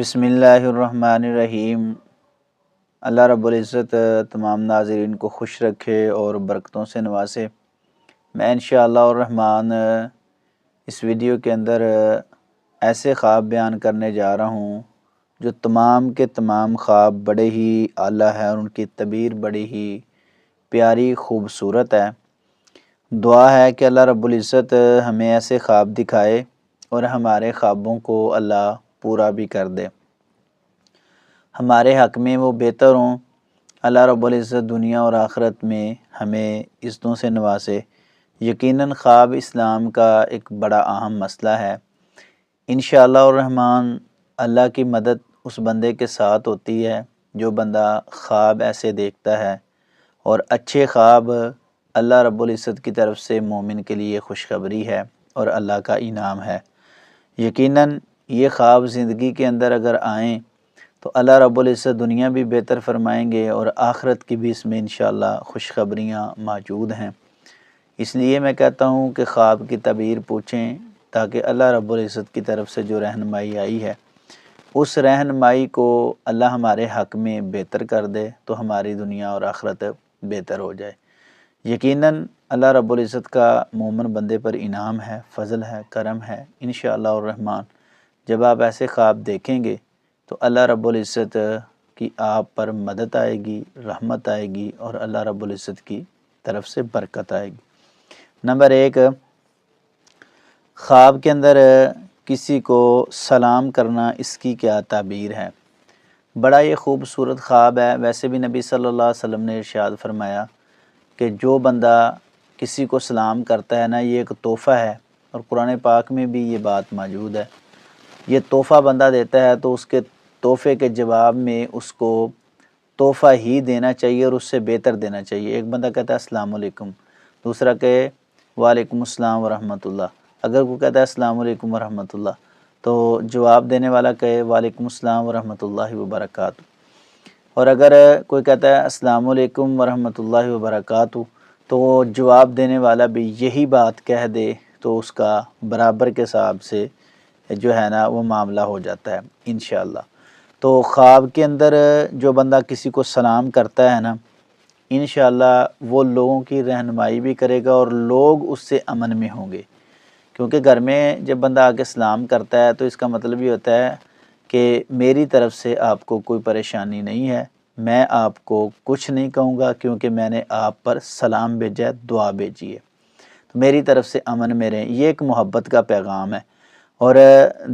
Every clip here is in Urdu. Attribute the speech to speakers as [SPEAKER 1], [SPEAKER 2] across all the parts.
[SPEAKER 1] بسم اللہ الرحمن الرحیم۔ اللہ رب العزت تمام ناظرین کو خوش رکھے اور برکتوں سے نوازے۔ میں انشاءاللہ الرحمن اس ویڈیو کے اندر ایسے خواب بیان کرنے جا رہا ہوں جو تمام کے تمام خواب بڑے ہی اعلیٰ ہیں اور ان کی تعبیر بڑی ہی پیاری خوبصورت ہے۔ دعا ہے کہ اللہ رب العزت ہمیں ایسے خواب دکھائے اور ہمارے خوابوں کو اللہ پورا بھی کر دے، ہمارے حق میں وہ بہتر ہوں۔ اللہ رب العزت دنیا اور آخرت میں ہمیں عزتوں سے نوازے۔ یقیناً خواب اسلام کا ایک بڑا اہم مسئلہ ہے۔ انشاءاللہ الرحمن اللہ کی مدد اس بندے کے ساتھ ہوتی ہے جو بندہ خواب ایسے دیکھتا ہے، اور اچھے خواب اللہ رب العزت کی طرف سے مومن کے لیے خوشخبری ہے اور اللہ کا انعام ہے۔ یقیناً یہ خواب زندگی کے اندر اگر آئیں تو اللہ رب العزت دنیا بھی بہتر فرمائیں گے اور آخرت کی بھی اس میں انشاءاللہ خوشخبریاں موجود ہیں۔ اس لیے میں کہتا ہوں کہ خواب کی تعبیر پوچھیں تاکہ اللہ رب العزت کی طرف سے جو رہنمائی آئی ہے اس رہنمائی کو اللہ ہمارے حق میں بہتر کر دے تو ہماری دنیا اور آخرت بہتر ہو جائے۔ یقیناً اللہ رب العزت کا مومن بندے پر انعام ہے، فضل ہے، کرم ہے۔ انشاءاللہ الرحمن جب آپ ایسے خواب دیکھیں گے تو اللہ رب العزت کی آپ پر مدد آئے گی، رحمت آئے گی اور اللہ رب العزت کی طرف سے برکت آئے گی۔ نمبر 1، خواب کے اندر کسی کو سلام کرنا، اس کی کیا تعبیر ہے؟ بڑا یہ خوبصورت خواب ہے۔ ویسے بھی نبی صلی اللہ علیہ وسلم نے ارشاد فرمایا کہ جو بندہ کسی کو سلام کرتا ہے نا، یہ ایک تحفہ ہے، اور قرآن پاک میں بھی یہ بات موجود ہے۔ یہ تحفہ بندہ دیتا ہے تو اس کے تحفے کے جواب میں اس کو تحفہ ہی دینا چاہیے اور اس سے بہتر دینا چاہیے۔ ایک بندہ کہتا ہے السلام علیکم، دوسرا کہے وعلیکم السلام ورحمۃ اللہ۔ اگر کوئی کہتا ہے السلام علیکم ورحمۃ اللہ تو جواب دینے والا کہے وعلیکم السلام ورحمۃ اللہ وبرکاتہ۔ اور اگر کوئی کہتا ہے السلام علیکم ورحمۃ اللہ وبرکاتہ تو جواب دینے والا بھی یہی بات کہہ دے تو اس کا برابر کے حساب سے جو ہے نا وہ معاملہ ہو جاتا ہے انشاءاللہ۔ تو خواب کے اندر جو بندہ کسی کو سلام کرتا ہے نا، انشاءاللہ وہ لوگوں کی رہنمائی بھی کرے گا اور لوگ اس سے امن میں ہوں گے، کیونکہ گھر میں جب بندہ آ کے سلام کرتا ہے تو اس کا مطلب یہ ہوتا ہے کہ میری طرف سے آپ کو کوئی پریشانی نہیں ہے، میں آپ کو کچھ نہیں کہوں گا کیونکہ میں نے آپ پر سلام بھیجا ہے، دعا بھیجی ہے، تو میری طرف سے امن میں رہیں۔ یہ ایک محبت کا پیغام ہے اور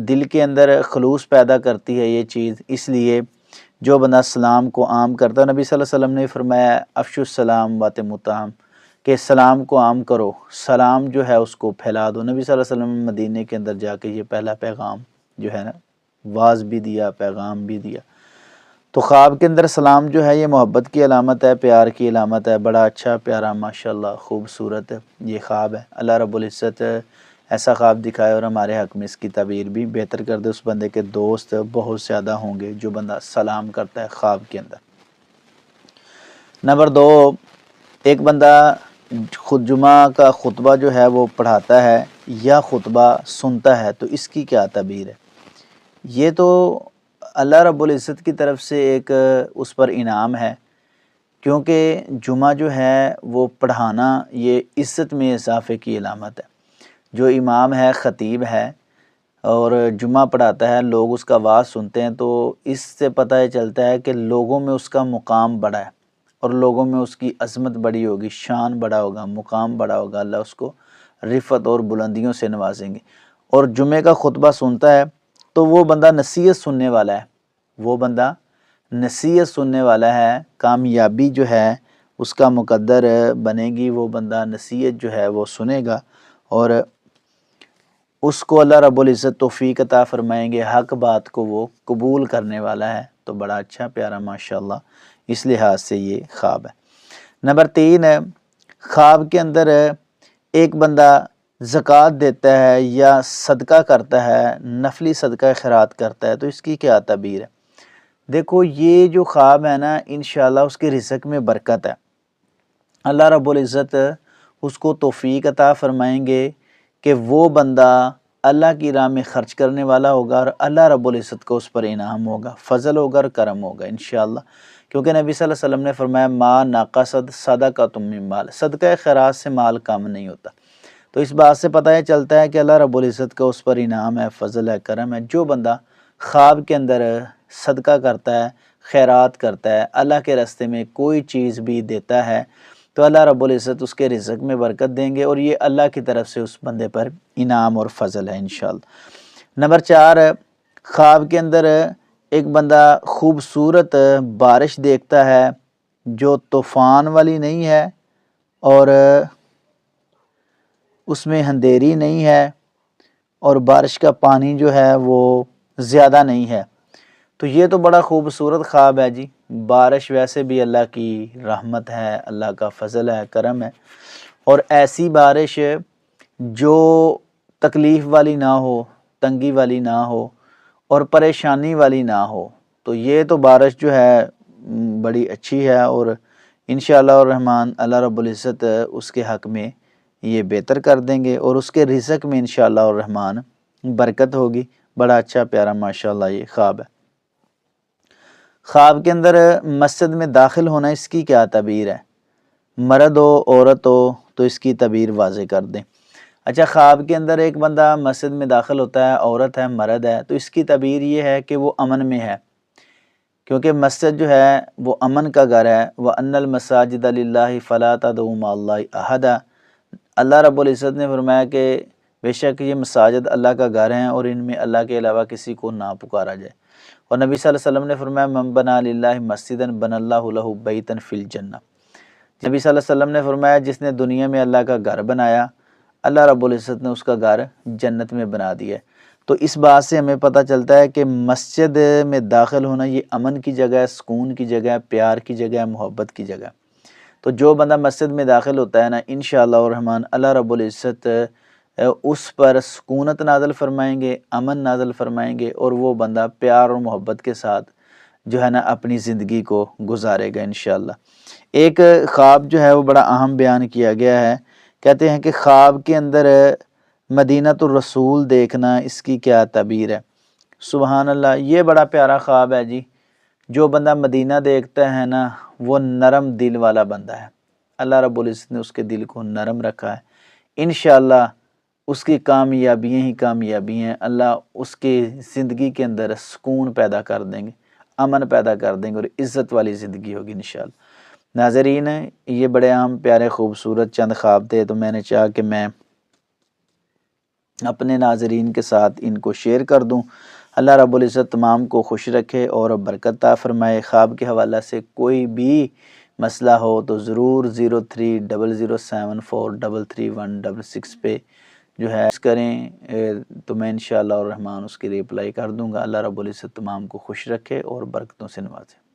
[SPEAKER 1] دل کے اندر خلوص پیدا کرتی ہے یہ چیز۔ اس لیے جو بندہ سلام کو عام کرتا ہے، نبی صلی اللہ علیہ وسلم نے فرمایا افشوا السلام واتموا الطعام، کہ سلام کو عام کرو، سلام جو ہے اس کو پھیلا دو۔ نبی صلی اللہ علیہ وسلم مدینے کے اندر جا کے یہ پہلا پیغام جو ہے نا واز بھی دیا، پیغام بھی دیا۔ تو خواب کے اندر سلام جو ہے یہ محبت کی علامت ہے، پیار کی علامت ہے۔ بڑا اچھا پیارا ماشاءاللہ خوبصورت یہ خواب ہے۔ اللہ رب العزت ایسا خواب دکھائے اور ہمارے حق میں اس کی تعبیر بھی بہتر کر دے۔ اس بندے کے دوست بہت زیادہ ہوں گے جو بندہ سلام کرتا ہے خواب کے اندر۔ نمبر 2، ایک بندہ خود جمعہ کا خطبہ جو ہے وہ پڑھاتا ہے یا خطبہ سنتا ہے تو اس کی کیا تعبیر ہے؟ یہ تو اللہ رب العزت کی طرف سے ایک اس پر انعام ہے، کیونکہ جمعہ جو ہے وہ پڑھانا یہ عزت میں اضافے کی علامت ہے۔ جو امام ہے، خطیب ہے اور جمعہ پڑھاتا ہے، لوگ اس کا واعظ سنتے ہیں تو اس سے پتہ چلتا ہے کہ لوگوں میں اس کا مقام بڑا ہے اور لوگوں میں اس کی عظمت بڑی ہوگی، شان بڑا ہوگا، مقام بڑا ہوگا، اللہ اس کو رفعت اور بلندیوں سے نوازیں گے۔ اور جمعے کا خطبہ سنتا ہے تو وہ بندہ نصیحت سننے والا ہے، وہ بندہ نصیحت سننے والا ہے، کامیابی جو ہے اس کا مقدر بنے گی۔ وہ بندہ نصیحت جو ہے وہ سنے گا اور اس کو اللہ رب العزت توفیق عطا فرمائیں گے، حق بات کو وہ قبول کرنے والا ہے۔ تو بڑا اچھا پیارا ماشاءاللہ اس لحاظ سے یہ خواب ہے۔ نمبر 3، خواب کے اندر ایک بندہ زکوٰۃ دیتا ہے یا صدقہ کرتا ہے، نفلی صدقہ خیرات کرتا ہے تو اس کی کیا تعبیر ہے؟ دیکھو یہ جو خواب ہے نا انشاءاللہ اس کے رزق میں برکت ہے۔ اللہ رب العزت اس کو توفیق عطا فرمائیں گے کہ وہ بندہ اللہ کی راہ میں خرچ کرنے والا ہوگا اور اللہ رب العزت کو اس پر انعام ہوگا، فضل ہوگا اور کرم ہوگا انشاءاللہ۔ کیونکہ نبی صلی اللہ علیہ وسلم نے فرمایا ما ناقصد صدقۃ من مال، صدقہ خیرات سے مال کم نہیں ہوتا۔ تو اس بات سے پتہ یہ چلتا ہے کہ اللہ رب العزت کا اس پر انعام ہے، فضل ہے، کرم ہے۔ جو بندہ خواب کے اندر صدقہ کرتا ہے، خیرات کرتا ہے، اللہ کے راستے میں کوئی چیز بھی دیتا ہے تو اللہ رب العزت اس کے رزق میں برکت دیں گے، اور یہ اللہ کی طرف سے اس بندے پر انعام اور فضل ہے انشاءاللہ۔ نمبر 4، خواب کے اندر ایک بندہ خوبصورت بارش دیکھتا ہے جو طوفان والی نہیں ہے اور اس میں اندھیری نہیں ہے، اور بارش کا پانی جو ہے وہ زیادہ نہیں ہے، تو یہ تو بڑا خوبصورت خواب ہے جی۔ بارش ویسے بھی اللہ کی رحمت ہے، اللہ کا فضل ہے، کرم ہے، اور ایسی بارش جو تکلیف والی نہ ہو، تنگی والی نہ ہو اور پریشانی والی نہ ہو، تو یہ تو بارش جو ہے بڑی اچھی ہے، اور انشاءاللہ الرحمن اللہ رب العزت اس کے حق میں یہ بہتر کر دیں گے، اور اس کے رزق میں انشاءاللہ الرحمن برکت ہوگی۔ بڑا اچھا پیارا ماشاءاللہ یہ خواب ہے۔ خواب کے اندر مسجد میں داخل ہونا، اس کی کیا تعبیر ہے؟ مرد ہو عورت ہو تو اس کی تعبیر واضح کر دیں۔ اچھا، خواب کے اندر ایک بندہ مسجد میں داخل ہوتا ہے، عورت ہے مرد ہے، تو اس کی تعبیر یہ ہے کہ وہ امن میں ہے، کیونکہ مسجد جو ہے وہ امن کا گھر ہے۔ وَأَنَّ الْمَسَاجِدَ لِلَّهِ فَلَا تَدْعُوا مَعَ اللَّهِ أَحَدًا، اللہ رب العزت نے فرمایا کہ بے شک یہ مساجد اللہ کا گھر ہیں اور ان میں اللہ کے علاوہ کسی کو نہ پکارا جائے۔ اور نبی صلی اللہ علیہ وسلم نے فرمایا من بنا للہ مسجدا بنى اللہ لہ بیتا فی الجنہ، نبی صلی اللہ علیہ وسلم نے فرمایا جس نے دنیا میں اللہ کا گھر بنایا، اللہ رب العزت نے اس کا گھر جنت میں بنا دیا ہے۔ تو اس بات سے ہمیں پتہ چلتا ہے کہ مسجد میں داخل ہونا یہ امن کی جگہ ہے، سکون کی جگہ ہے، پیار کی جگہ ہے، محبت کی جگہ ہے۔ تو جو بندہ مسجد میں داخل ہوتا ہے نا، انشاءاللہ الرحمن اللہ رب العزت اس پر سکونت نازل فرمائیں گے، امن نازل فرمائیں گے، اور وہ بندہ پیار اور محبت کے ساتھ جو ہے نا اپنی زندگی کو گزارے گا انشاءاللہ۔ ایک خواب جو ہے وہ بڑا اہم بیان کیا گیا ہے، کہتے ہیں کہ خواب کے اندر مدینۃ الرسول دیکھنا، اس کی کیا تعبیر ہے؟ سبحان اللہ، یہ بڑا پیارا خواب ہے جی۔ جو بندہ مدینہ دیکھتا ہے نا وہ نرم دل والا بندہ ہے، اللہ رب العزت نے اس کے دل کو نرم رکھا ہے۔ انشاءاللہ اس کی کامیابیاں ہی کامیابی ہیں، اللہ اس کی زندگی کے اندر سکون پیدا کر دیں گے، امن پیدا کر دیں گے، اور عزت والی زندگی ہوگی انشاءاللہ۔ ناظرین، یہ بڑے عام پیارے خوبصورت چند خواب تھے، تو میں نے چاہا کہ میں اپنے ناظرین کے ساتھ ان کو شیئر کر دوں۔ اللہ رب العزت تمام کو خوش رکھے اور برکت عطا فرمائے۔ خواب کے حوالہ سے کوئی بھی مسئلہ ہو تو ضرور 030074333166 پہ جو ہے کریں، تو میں انشاءاللہ الرحمن اس کی ریپلائی کر دوں گا۔ اللہ رب العزت تمام کو خوش رکھے اور برکتوں سے نوازے۔